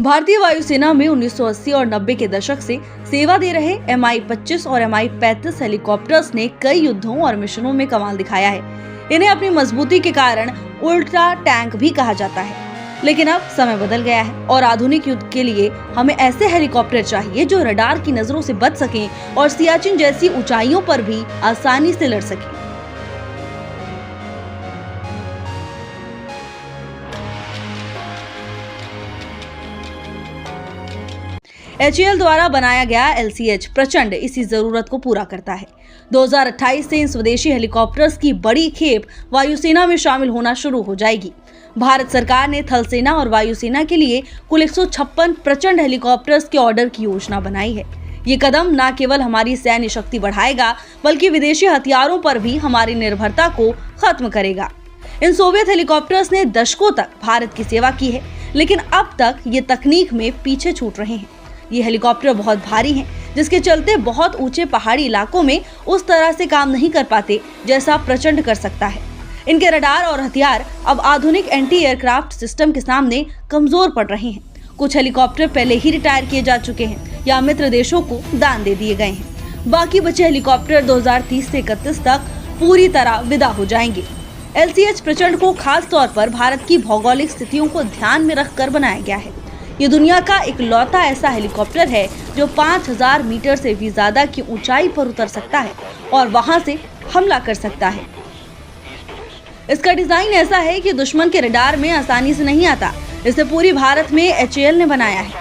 भारतीय वायुसेना में 1980 और 90 के दशक से सेवा दे रहे Mi-25 और Mi-35 हेलीकॉप्टर्स ने कई युद्धों और मिशनों में कमाल दिखाया है। इन्हें अपनी मजबूती के कारण उल्ट्रा टैंक भी कहा जाता है। लेकिन अब समय बदल गया है और आधुनिक युद्ध के लिए हमें ऐसे हेलीकॉप्टर चाहिए जो रडार की नजरों से बच सकें और सियाचिन जैसी ऊंचाइयों पर भी आसानी से लड़ सकें। HAL द्वारा बनाया गया LCH प्रचंड इसी जरूरत को पूरा करता है। 2028 से इन स्वदेशी हेलीकॉप्टर्स की बड़ी खेप वायुसेना में शामिल होना शुरू हो जाएगी। भारत सरकार ने थल सेना और वायुसेना के लिए कुल 156 प्रचंड हेलीकॉप्टर्स के ऑर्डर की योजना बनाई है। ये कदम न केवल हमारी सैन्य शक्ति बढ़ाएगा बल्कि विदेशी हथियारों पर भी हमारी निर्भरता को खत्म करेगा। इन सोवियत हेलीकॉप्टर्स ने दशकों तक भारत की सेवा की है, लेकिन अब तक ये तकनीक में पीछे छूट रहे हैं। ये हेलीकॉप्टर बहुत भारी हैं, जिसके चलते बहुत ऊंचे पहाड़ी इलाकों में उस तरह से काम नहीं कर पाते जैसा प्रचंड कर सकता है। इनके रडार और हथियार अब आधुनिक एंटी एयरक्राफ्ट सिस्टम के सामने कमजोर पड़ रहे हैं। कुछ हेलीकॉप्टर पहले ही रिटायर किए जा चुके हैं या मित्र देशों को दान दे दिए गए हैं। बाकी बचे हेलीकॉप्टर 2030 से 31 तक पूरी तरह विदा हो जाएंगे। LCH प्रचंड को खास तौर पर भारत की भौगोलिक स्थितियों को ध्यान में रखकर बनाया गया है। ये दुनिया का इकलौता ऐसा हेलीकॉप्टर है जो 5000 मीटर से भी ज्यादा की ऊंचाई पर उतर सकता है और वहां से हमला कर सकता है। इसका डिजाइन ऐसा है कि दुश्मन के रडार में आसानी से नहीं आता। इसे पूरी भारत में HAL ने बनाया है,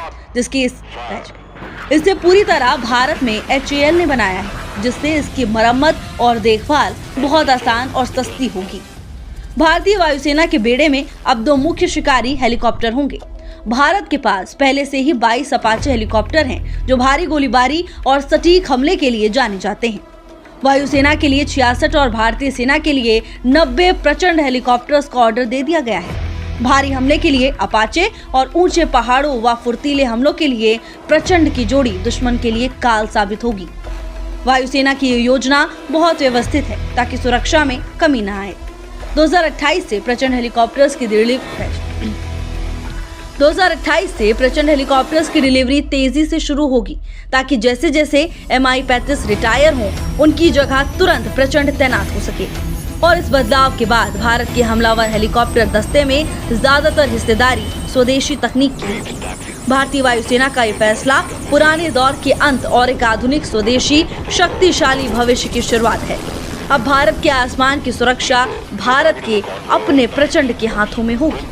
जिससे इसकी मरम्मत और देखभाल बहुत आसान और सस्ती होगी। भारतीय वायुसेना के बेड़े में अब 2 मुख्य शिकारी हेलीकॉप्टर होंगे। भारत के पास पहले से ही 22 अपाचे हेलीकॉप्टर हैं जो भारी गोलीबारी और सटीक हमले के लिए जाने जाते हैं। वायुसेना के लिए 66 और भारतीय सेना के लिए 90 प्रचंड हेलीकॉप्टर्स का ऑर्डर दे दिया गया है। भारी हमले के लिए अपाचे और ऊंचे पहाड़ों व फुर्तीले हमलों के लिए प्रचंड की जोड़ी दुश्मन के लिए काल साबित होगी। वायुसेना की ये योजना बहुत व्यवस्थित है ताकि सुरक्षा में कमी न आए। 2028 से प्रचंड हेलीकॉप्टर्स की डिलीवरी तेजी से शुरू होगी ताकि जैसे जैसे Mi-35 रिटायर हों, उनकी जगह तुरंत प्रचंड तैनात हो सके। और इस बदलाव के बाद भारत के हमलावर हेलीकॉप्टर दस्ते में ज्यादातर हिस्सेदारी स्वदेशी तकनीक की है। भारतीय वायुसेना का ये फैसला पुराने दौर के अंत और एक आधुनिक स्वदेशी शक्तिशाली भविष्य की शुरुआत है। अब भारत के आसमान की सुरक्षा भारत के अपने प्रचंड के हाथों में होगी।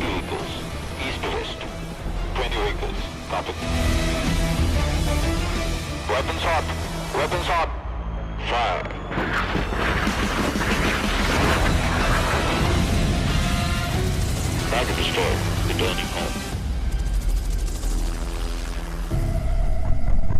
Weapons up. Fire. Target destroyed. Returning home.